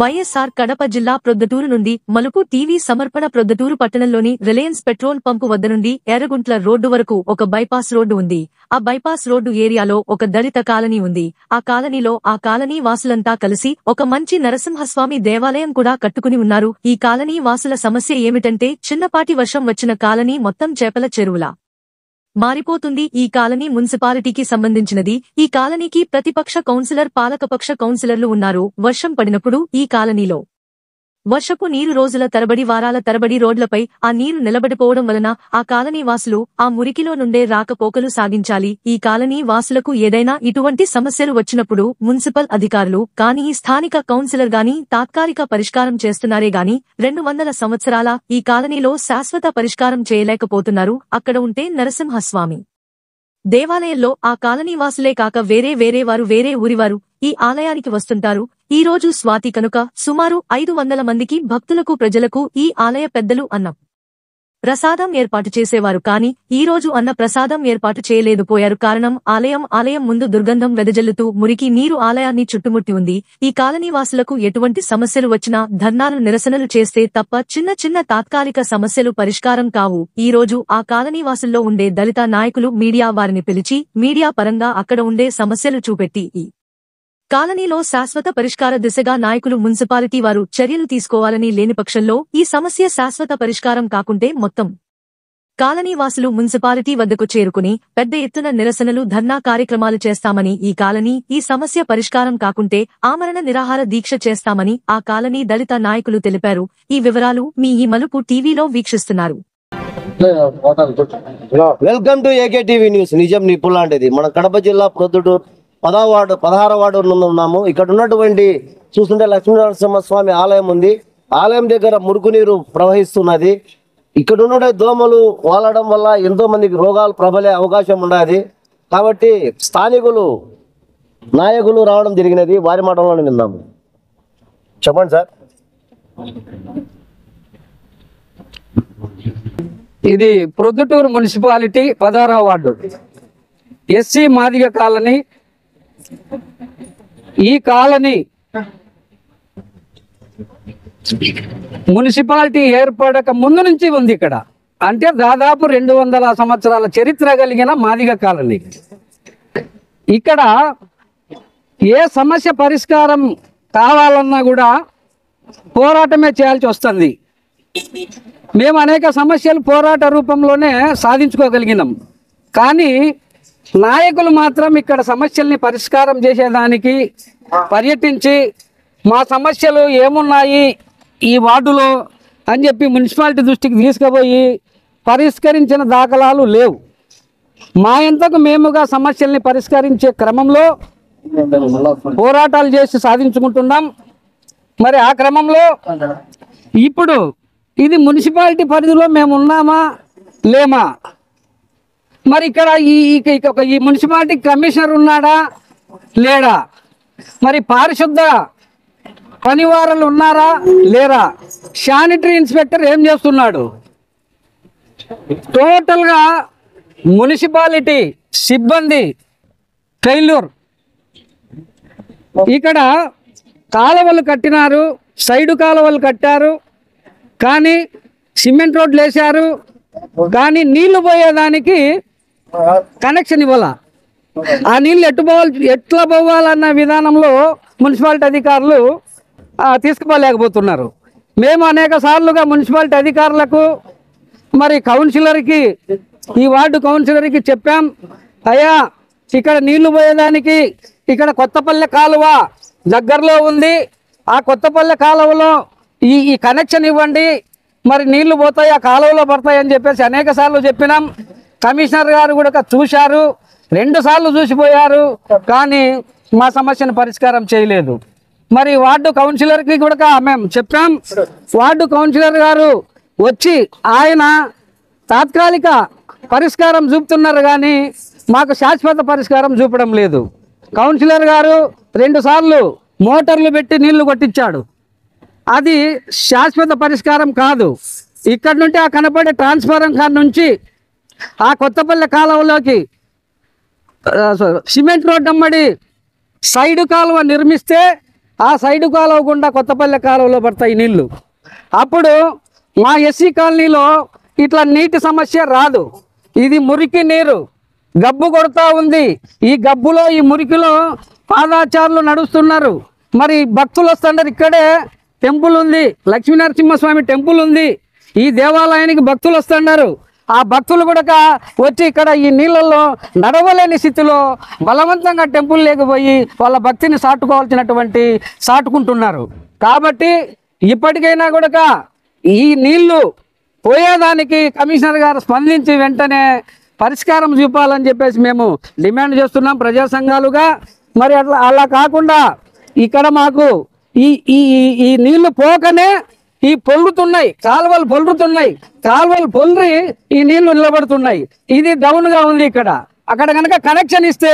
వైఎస్ఆర్ కడప జిల్లా ప్రొద్దుటూరు నుండి మలుపు టీవీ సమర్పణ. ప్రొద్దుటూరు పట్టణంలోని రిలయన్స్ పెట్రోల్ పంపు వద్ద నుండి ఎర్రగుంట్ల రోడ్డు వరకు ఒక బైపాస్ రోడ్డు ఉంది. ఆ బైపాస్ రోడ్డు ఏరియాలో ఒక దళిత కాలనీ ఉంది. ఆ కాలనీ వాసులంతా కలిసి ఒక మంచి నరసింహస్వామి దేవాలయం కూడా కట్టుకుని ఉన్నారు. ఈ కాలనీ వాసుల సమస్య ఏమిటంటే, చిన్నపాటి వర్షం వచ్చిన కాలనీ మొత్తం చేపల చెరువులా మారిపోతుంది. ఈ కాలనీ మున్సిపాలిటీకి సంబంధించినది. ఈ కాలనీకి ప్రతిపక్ష కౌన్సిలర్, పాలకపక్ష కౌన్సిలర్లు ఉన్నారు. వర్షం పడినప్పుడు ఈ కాలనీలో వర్షపు నీరు రోజుల తరబడి, వారాల తరబడి రోడ్లపై ఆ నీరు నిలబడిపోవడం వలన ఆ కాలనీ వాసులు ఆ మురికిలో నుండే రాకపోకలు సాగించాలి. ఈ కాలనీ వాసులకు ఏదైనా ఇటువంటి సమస్యలు వచ్చినప్పుడు మున్సిపల్ అధికారులు కానీ స్థానిక కౌన్సిలర్ గాని తాత్కాలిక పరిష్కారం చేస్తున్నారే గాని 200 సంవత్సరాల ఈ కాలనీలో శాశ్వత పరిష్కారం చేయలేకపోతున్నారు. అక్కడ ఉంటే నరసింహస్వామి దేవాలయంలో ఆ కాలనీ వాసులే కాక వేరే ఊరివారు ఈ ఆలయానికి వస్తుంటారు. ఈ రోజు స్వాతి కనుక సుమారు 500 మందికి భక్తులకు, ప్రజలకు ఈ ఆలయ పెద్దలు అన్న ప్రసాదం ఏర్పాటు చేసేవారు. కానీ ఈ రోజు అన్న ప్రసాదం ఏర్పాటు చేయలేదు పోయారు. కారణం ఆలయం ముందు దుర్గంధం వెదజల్లుతూ మురికి నీరు ఆలయాన్ని చుట్టుముట్టి ఉంది. ఈ కాలనీ వాసులకు ఎటువంటి సమస్యలు వచ్చినా ధర్నాలు, నిరసనలు చేస్తే తప్ప చిన్న తాత్కాలిక సమస్యలు పరిష్కారం కావు. ఈ రోజు ఆ కాలనీ వాసుల్లో ఉండే దళిత నాయకులు మీడియా వారిని పిలిచి మీడియా పరంగా అక్కడ ఉండే సమస్యలు చూపెట్టి ఈ కాలనీలో శాశ్వత పరిష్కార దిశగా నాయకులు, మున్సిపాలిటీ వారు చర్యలు తీసుకోవాలని, లేని పక్షంలో ఈ సమస్య శాశ్వత పరిష్కారం కాకుంటే మొత్తం కాలనీ వాసులు మున్సిపాలిటీ వద్దకు చేరుకుని పెద్ద ఎత్తున నిరసనలు, ధర్నా కార్యక్రమాలు చేస్తామని, ఈ సమస్య పరిష్కారం కాకుంటే ఆమరణ నిరాహార దీక్ష చేస్తామని ఆ కాలనీ దళిత నాయకులు తెలిపారు. ఈ వివరాలు మీ ఈ మలుపు టీవీలో వీక్షిస్తున్నారు. Welcome to AK TV news. నిజం నిపులాంటిది. మన కడప జిల్లా ప్రొద్దుటూరు 16వ వార్డు ఉన్నాము. ఇక్కడ ఉన్నటువంటి చూస్తుంటే లక్ష్మీనరసింహస్వామి ఆలయం ఉంది. ఆలయం దగ్గర మురుగునీరు ప్రవహిస్తున్నది. ఇక్కడ ఉన్న దోమలు వాలడం వల్ల ఎంతో మందికి రోగాలు ప్రబలే అవకాశం ఉన్నది. కాబట్టి స్థానికులు, నాయకులు రావడం జరిగినది. వారి మాటల్లోనే విందాము. చెప్పండి సార్. ఇది ప్రొద్దుటూరు మున్సిపాలిటీ 16వ వార్డు ఎస్సీ మాదిగ కాలనీ. ఈ కాలనీ మున్సిపాలిటీ ఏర్పడక ముందు నుంచి ఉంది. ఇక్కడ అంటే దాదాపు 200 సంవత్సరాల చరిత్ర కలిగిన మాదిగ కాలనీ. ఇక్కడ ఏ సమస్య పరిష్కారం కావాలన్నా కూడా పోరాటమే చేయాల్సి వస్తుంది. మేము అనేక సమస్యలు పోరాట రూపంలోనే సాధించుకోగలిగినాం. కానీ నాయకులు మాత్రం ఇక్కడ సమస్యల్ని పరిష్కారం చేసేదానికి పర్యటించి మా సమస్యలు ఏమున్నాయి ఈ వార్డులో అని చెప్పి మున్సిపాలిటీ దృష్టికి తీసుకుపోయి పరిష్కరించిన దాఖలాలు లేవు. మా ఎంతకు మేముగా సమస్యల్ని పరిష్కరించే క్రమంలో పోరాటాలు చేసి సాధించుకుంటున్నాం. మరి ఆ క్రమంలో ఇప్పుడు ఇది మున్సిపాలిటీ పరిధిలో మేము ఉన్నామా లేమా? మరి ఇక్కడ ఈ మున్సిపాలిటీ కమిషనర్ ఉన్నాడా లేడా? మరి పారిశుద్ధ పనివారులు ఉన్నారా లేరా? శానిటరీ ఇన్స్పెక్టర్ ఏం చేస్తున్నాడు? టోటల్గా మున్సిపాలిటీ సిబ్బంది ఫెయిల్యూర్. ఇక్కడ కాలువలు కట్టినారు, సైడు కాలువలు కట్టారు, కానీ సిమెంట్ రోడ్లు వేశారు, కానీ నీళ్లు పోయేదానికి కనెక్షన్ ఇవ్వాల. ఆ నీళ్ళు ఎట్లా పోవాలన్న విధానంలో మున్సిపాలిటీ అధికారులు తీసుకుపోలేకపోతున్నారు. మేము అనేక సార్లుగా మున్సిపాలిటీ అధికారులకు, మరి కౌన్సిలర్కి, ఈ వార్డు కౌన్సిలర్కి చెప్పాం, అయ్యా ఇక్కడ నీళ్లు పోయేదానికి ఇక్కడ కొత్తపల్లె కాలువ దగ్గరలో ఉంది, ఆ కొత్తపల్లె కాలువలో ఈ కనెక్షన్ ఇవ్వండి, మరి నీళ్లు పోతాయి, ఆ కాలువలో పడతాయి అని చెప్పేసి అనేక సార్లు చెప్పినాం. కమిషనర్ గారు కూడా చూశారు, 2 సార్లు చూసిపోయారు, కానీ మా సమస్యను పరిష్కారం చేయలేదు. మరి వార్డు కౌన్సిలర్కి కూడా మేము చెప్పాం. వార్డు కౌన్సిలర్ గారు వచ్చి ఆయన తాత్కాలిక పరిష్కారం చూపుతున్నారు, కానీ మాకు శాశ్వత పరిష్కారం చూపడం లేదు. కౌన్సిలర్ గారు 2 సార్లు మోటార్లు పెట్టి నీళ్లు కొట్టించాడు. అది శాశ్వత పరిష్కారం కాదు. ఇక్కడ నుండి ఆ కనపడే ట్రాన్స్ఫారం కాడ నుంచి ఆ కొత్తపల్లె కాలువలోకి సిమెంట్ రోడ్డు అమ్మడి సైడు కాలువ నిర్మిస్తే ఆ సైడు కాలువ గుండా కొత్తపల్లె కాలువలో పడతాయి నీళ్లు. అప్పుడు మా ఎస్సీ కాలనీలో ఇట్లా నీటి సమస్య రాదు. ఇది మురికి నీరు, గబ్బు కొడతా ఉంది. ఈ గబ్బులో ఈ మురికిలో పాదాచారులు నడుస్తున్నారు. మరి భక్తులు వస్తున్నారు. ఇక్కడే టెంపుల్ ఉంది, లక్ష్మీనరసింహస్వామి టెంపుల్ ఉంది. ఈ దేవాలయానికి భక్తులు వస్తున్నారు. ఆ భక్తులు కూడా వచ్చి ఇక్కడ ఈ నీళ్ళల్లో నడవలేని స్థితిలో బలవంతంగా టెంపుల్ లేకపోయి వాళ్ళ భక్తిని సాటుకుంటున్నారు. కాబట్టి ఇప్పటికైనా కూడా ఈ నీళ్లు పోయేదానికి కమిషనర్ గారు స్పందించి వెంటనే పరిష్కారం చూపాలని చెప్పేసి మేము డిమాండ్ చేస్తున్నాం ప్రజా సంఘాలుగా. మరి అలా కాకుండా ఇక్కడ మాకు ఈ ఈ ఈ నీళ్లు పోకనే ఈ పొల్లుతున్నాయి, కాలువలు పొల్లుతున్నాయి, కాలువలు పొల్లి ఈ నీళ్లు నిలబడుతున్నాయి. ఇది డౌన్గా ఉంది. అక్కడ కనుక కనెక్షన్ ఇస్తే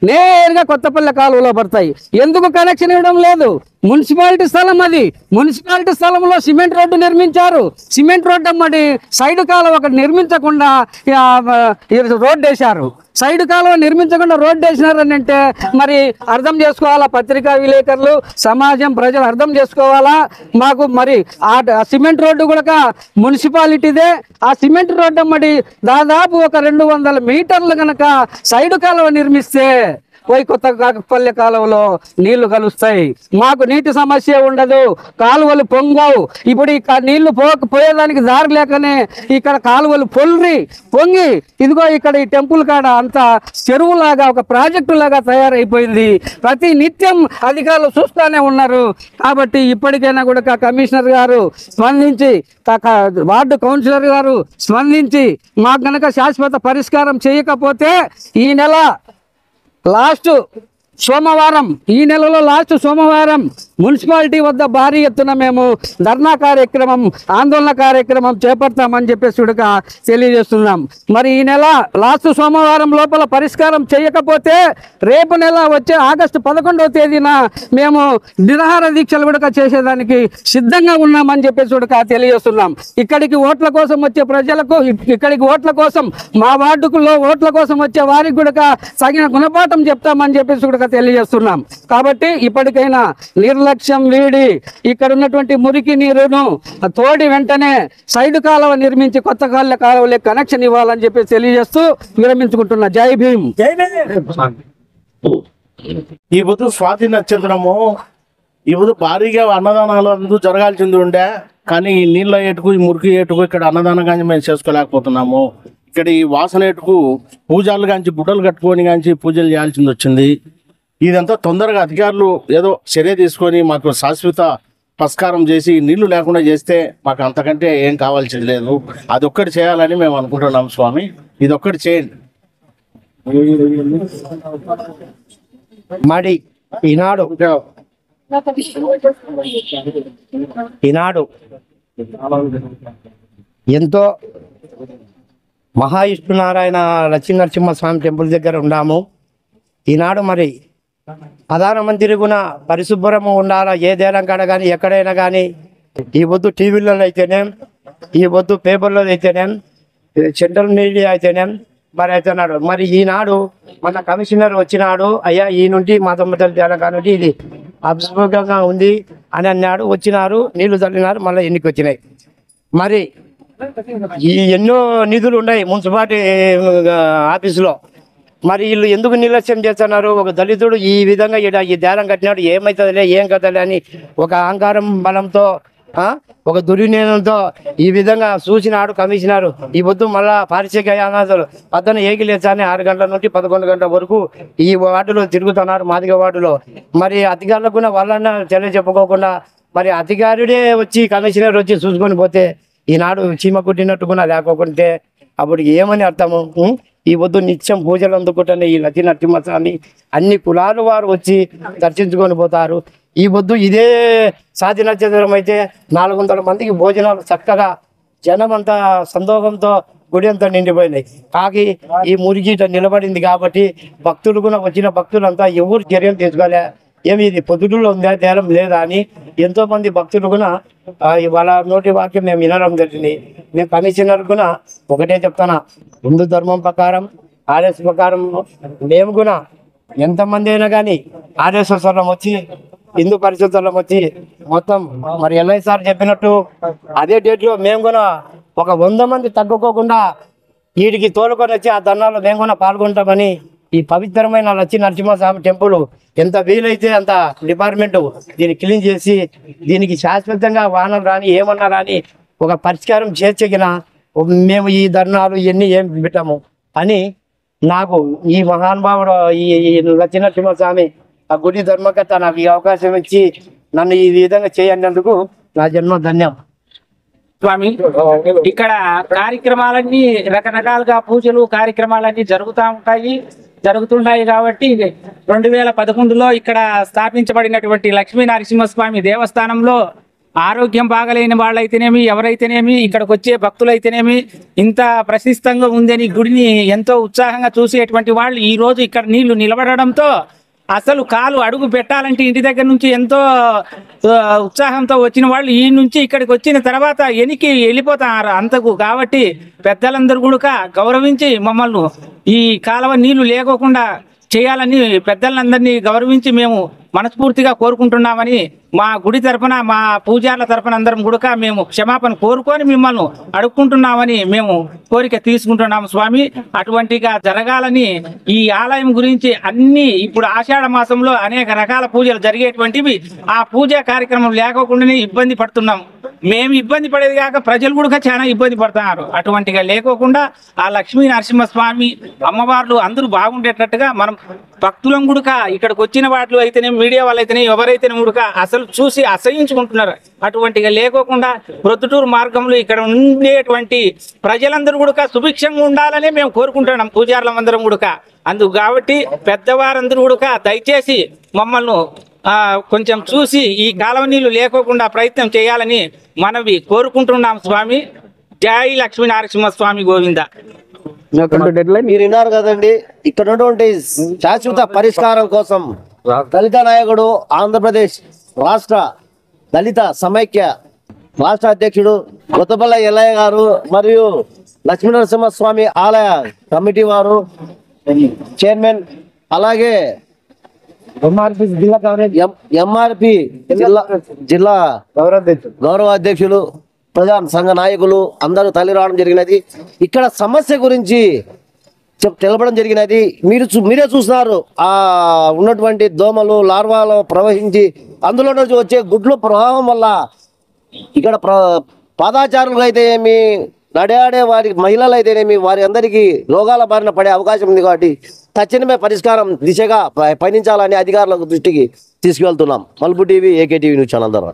నేరుగా కొత్తపల్లె కాలువలో పడతాయి. ఎందుకు కనెక్షన్ ఇవ్వడం లేదు? మున్సిపాలిటీ స్థలం అది. మున్సిపాలిటీ స్థలంలో సిమెంట్ రోడ్డు నిర్మించారు. సిమెంట్ రోడ్డు అమ్మడి సైడ్ కాలువ ఒకటి నిర్మించకుండా రోడ్డు వేశారు. సైడ్ కాలువ నిర్మించకుండా రోడ్డు వేసినారని అంటే మరి అర్థం చేసుకోవాలా, పత్రికా విలేకరులు, సమాజం, ప్రజలు అర్థం చేసుకోవాలా. మాకు మరి ఆ సిమెంట్ రోడ్డు కూడా మున్సిపాలిటీదే. ఆ సిమెంట్ రోడ్డు అమ్మడి దాదాపు ఒక 200 మీటర్లు కనుక సైడ్ కాలువ నిర్మిస్తే పోయి కొత్తపల్లె కాలువలో నీళ్లు కలుస్తాయి. మాకు నీటి సమస్య ఉండదు, కాలువలు పొంగవు. ఇప్పుడు ఈ నీళ్లు పోయేదానికి దారి లేకనే ఇక్కడ కాలువలు పొంగి ఇదిగో ఇక్కడ ఈ టెంపుల్ కాడ అంతా చెరువులాగా ఒక ప్రాజెక్టు లాగా తయారైపోయింది. ప్రతి నిత్యం అధికారులు చూస్తూనే ఉన్నారు. కాబట్టి ఇప్పటికైనా కూడా కమిషనర్ గారు స్పందించి, వార్డు కౌన్సిలర్ గారు స్పందించి మాకు గనక శాశ్వత పరిష్కారం చేయకపోతే ఈ నెల లాస్ట్ సోమవారం, ఈ నెలలో లాస్ట్ సోమవారం మున్సిపాలిటీ వద్ద భారీ ఎత్తున మేము ధర్నా కార్యక్రమం, ఆందోళన కార్యక్రమం చేపడతామని చెప్పేసి కూడా తెలియజేస్తున్నాం. మరి ఈ నెల లాస్ట్ సోమవారం లోపల పరిష్కారం చేయకపోతే రేపు నెల వచ్చే ఆగస్టు 11వ తేదీన మేము నిరాహార దీక్షలు కూడా చేసేదానికి సిద్ధంగా ఉన్నామని చెప్పేసి కూడా తెలియజేస్తున్నాం. ఇక్కడికి ఓట్ల కోసం వచ్చే ప్రజలకు, ఇక్కడికి ఓట్ల కోసం మా వార్డుకులో ఓట్ల కోసం వచ్చే వారికి కూడా తగిన గుణపాఠం చెప్తామని చెప్పేసి కూడా తెలియజేస్తున్నాం. కాబట్టి ఇప్పటికైనా నిర్లక్ష్యం వీడి ఇక్కడ ఉన్నటువంటి మురికి నీరును తోడి వెంటనే సైడ్ కాలువ నిర్మించి కొత్త కాలువలే కనెక్షన్ ఇవ్వాలని చెప్పి తెలియజేస్తూ విరమించుకుంటున్నా. జై భీమ్. ఈ పొద్దు స్వాతి నక్షత్రము, ఈ పొద్దు భారీగా అన్నదానాలు అందరూ జరగాల్సింది ఉండే, కానీ ఈ నీళ్ళ ఏటుకు, ఈ మురికి ఏటుకు ఇక్కడ అన్నదానం కానీ మేము చేసుకోలేకపోతున్నాము. ఇక్కడ ఈ వాసన ఏటుకు పూజలు కాంచి బుట్టలు కట్టుకొని కాంచి పూజలు చేయాల్సింది వచ్చింది. ఇదంతా తొందరగా అధికారులు ఏదో చర్య తీసుకొని మాకు శాశ్వత పరిష్కారం చేసి నీళ్లు లేకుండా చేస్తే మాకు అంతకంటే ఏం కావాల్సింది లేదు. అదొక్కటి చేయాలని మేము అనుకుంటున్నాం స్వామి, ఇదొక్కటి చేయండి. మరి ఈనాడు ఎంతో మహావిష్ణునారాయణ లక్ష్మీనరసింహస్వామి టెంపుల్ దగ్గర ఉన్నాము. ఈనాడు మరి ప్రధానమంత్రి కూడా పరిశుభ్రము ఉండాలా, ఏ దేశం కాడ కానీ ఎక్కడైనా కానీ. ఈ పొద్దు టీవీలలో అయితేనేం, ఈ పొద్దు పేపర్లో అయితేనేం, సెంట్రల్ మీడియా అయితేనేం మరి అవుతున్నాడు. మరి ఈనాడు మన కమిషనర్ వచ్చినాడు, అయ్యా ఈ నుండి మా తొమ్మిది దేశం కానుండి ఇది అభిశుభ్రంగా ఉంది అని అన్నాడు. వచ్చినారు, నీళ్లు చల్లినారు, మళ్ళీ ఎన్నిక వచ్చినాయి. మరి ఈ ఎన్నో నిధులు ఉన్నాయి మున్సిపాలిటీ ఆఫీసులో. మరి వీళ్ళు ఎందుకు నిర్లక్ష్యం చేస్తున్నారు? ఒక దళితుడు ఈ విధంగా ఈ దారం కట్టినాడు, ఏమవుతుందిలే ఏం కదలే అని ఒక అహంకారం బలంతో, ఒక దుర్వినియోగంతో ఈ విధంగా చూసినాడు కమిషనర్. ఈ పొద్దు మళ్ళా పారిశుద్ధ్య అనాథులు పద్దన ఏగిలేచాని 6 గంటల నుండి 11 గంటల వరకు ఈ వార్డులో తిరుగుతున్నారు, మాదిగ వార్డులో. మరి అధికారులకు కూడా వాళ్ళన్నా చెప్పుకోకుండా మరి అధికారుడే వచ్చి కమిషనర్ వచ్చి చూసుకొని పోతే ఈనాడు చీమ కుట్టినట్టు కూడా లేకపోతే అప్పుడు ఏమని అర్థము? ఈ పొద్దు నిత్యం పూజలు అందుకుంటున్న ఈ నరసింహస్వామి అన్ని కులాల వారు వచ్చి దర్శించుకొని పోతారు. ఈ పొద్దు ఇదే సాధి నక్షత్రం అయితే 400 మందికి భోజనాలు చక్కగా జనం అంతా సంతోషంతో గుడి అంతా నిండిపోయినాయి. కాకి ఈ మురిగిట నిలబడింది కాబట్టి భక్తులు కూడా వచ్చిన భక్తులంతా ఎవరు చర్యలు తీసుకోలే. ఏమి ఇది పొద్దుటూరులో ఉందా, తేలం లేదా అని ఎంతో మంది భక్తులు కూడా వాళ్ళ నోటి వాక్యం మేము వినడం జరిగింది. మేము కమిషనర్ కూడా ఒకటే చెప్తానా, హిందూ ధర్మం ప్రకారం, ఆర్ఎస్ ప్రకారం మేము కూడా ఎంతమంది అయినా కానీ ఆర్ఎస్ఎస్లం వచ్చి హిందూ పరిషత్తులం వచ్చి మొత్తం మరి ఎల్ఐ సార్ చెప్పినట్టు అదే డేట్లో మేము కూడా ఒక 100 మంది తగ్గుకోకుండా వీటికి తోలుకొని వచ్చి ఆ ధర్నాలో మేము కూడా పాల్గొంటామని ఈ పవిత్రమైన లక్ష్మీ నరసింహస్వామి టెంపుల్ ఎంత వీలైతే అంత డిపార్ట్మెంట్ దీన్ని క్లీన్ చేసి దీనికి శాశ్వతంగా వాహనం రాని ఏమన్నా రాని ఒక పరిష్కారం చేర్చగిన మేము ఈ ధర్నాలు ఇవన్నీ ఏం పెట్టాము అని నాకు ఈ మహానుభావుడు ఈ లక్ష్మీ నరసింహస్వామి ఆ గుడి ధర్మకర్త నాకు ఈ అవకాశం ఇచ్చి నన్ను ఈ విధంగా చేయనందుకు నా జన్మ ధన్యం. స్వామి ఇక్కడ కార్యక్రమాలన్నీ రకరకాలుగా పూజలు కార్యక్రమాలన్నీ జరుగుతుంటాయి కాబట్టి 2011లో ఇక్కడ స్థాపించబడినటువంటి లక్ష్మీ నరసింహస్వామి దేవస్థానంలో ఆరోగ్యం బాగలేని వాళ్ళైతేనేమి ఎవరైతేనేమి ఇక్కడికి వచ్చే భక్తులైతేనేమి ఇంత ప్రశస్తంగా ఉందని గుడిని ఎంతో ఉత్సాహంగా చూసేటువంటి వాళ్ళు ఈ రోజు ఇక్కడ నీళ్లు నిలబడడంతో అసలు కాలు అడుగు పెట్టాలంటే ఇంటి దగ్గర నుంచి ఎంతో ఉత్సాహంతో వచ్చిన వాళ్ళు ఈ నుంచి ఇక్కడికి వచ్చిన తర్వాత ఎనికి వెళ్ళిపోతారు అంతకు. కాబట్టి పెద్దలందరూ కూడా గౌరవించి మమ్మల్ని ఈ కాలువ నీళ్లు లేకోకుండా చేయాలని పెద్దలందరినీ గౌరవించి మేము మనస్ఫూర్తిగా కోరుకుంటున్నామని మా గుడి తరపున మా పూజార్ల తరపున అందరం కూడా మేము క్షమాపణ కోరుకొని మిమ్మల్ని అడుక్కుంటున్నామని మేము కోరిక తీసుకుంటున్నాము స్వామి. అటువంటిగా జరగాలని ఈ ఆలయం గురించి అన్ని ఇప్పుడు ఆషాఢ మాసంలో అనేక రకాల పూజలు జరిగేటువంటివి ఆ పూజా కార్యక్రమం లేకోకుండానే ఇబ్బంది పడుతున్నాం. మేము ఇబ్బంది పడేది కాక ప్రజలు కూడా చాలా ఇబ్బంది పడుతున్నారు. అటువంటిగా లేకోకుండా ఆ లక్ష్మీ నరసింహస్వామి అమ్మవార్లు అందరూ బాగుండేటట్టుగా మనం భక్తులం గుడక ఇక్కడికి వచ్చిన వాటిలో అయితేనే మీడియా వాళ్ళు అయితేనే ఎవరైతేనే గుడక అసలు చూసి అసహించుకుంటున్నారు. అటువంటిగా లేకోకుండా ప్రొద్దుటూరు మార్గంలో ఇక్కడ ఉండేటువంటి ప్రజలందరూ కూడా సుభిక్షంగా ఉండాలని మేము కోరుకుంటున్నాం పూజారులం అందరం గుడక. అందుకు కాబట్టి పెద్దవారందరూ కూడా దయచేసి మమ్మల్ని కొంచెం చూసి ఈ కాలువ నీళ్లు లేకోకుండా ప్రయత్నం చేయాలని మనవి కోరుకుంటున్నాం స్వామి. జై లక్ష్మీ నరసింహస్వామి గోవింద. మీరు విన్నారు కదండి, ఇక్కడ ఉన్నటువంటి శాశ్వత పరిష్కారం కోసం దళిత నాయకుడు, ఆంధ్రప్రదేశ్ రాష్ట్ర దళిత సమైక్య రాష్ట్ర అధ్యక్షుడు కొత్తపల్లి ఎల్లయ్య గారు మరియు లక్ష్మీనరసింహస్వామి ఆలయ కమిటీ వారు చైర్మన్, అలాగే ఎంఆర్పి జిల్లా గౌరవ అధ్యక్షులు, ప్రజా సంఘ నాయకులు అందరూ తల్లి రావడం జరిగినది. ఇక్కడ సమస్య గురించి తెలపడం జరిగినది. మీరే చూస్తున్నారు, ఆ ఉన్నటువంటి దోమలు లార్వాలు ప్రవహించి అందులో నుంచి వచ్చే గుడ్లు ప్రవాహం వల్ల ఇక్కడ పాదాచారులు అయితే ఏమి, నడయాడే వారి మహిళలు అయితేనేమి వారి అందరికీ రోగాల బారిన పడే అవకాశం ఉంది. కాబట్టి తక్షణమే పరిష్కారం దిశగా పయనించాలని అధికారులకు దృష్టికి తీసుకువెళ్తున్నాం. మలుపు TV, AK TV news channel ద్వారా.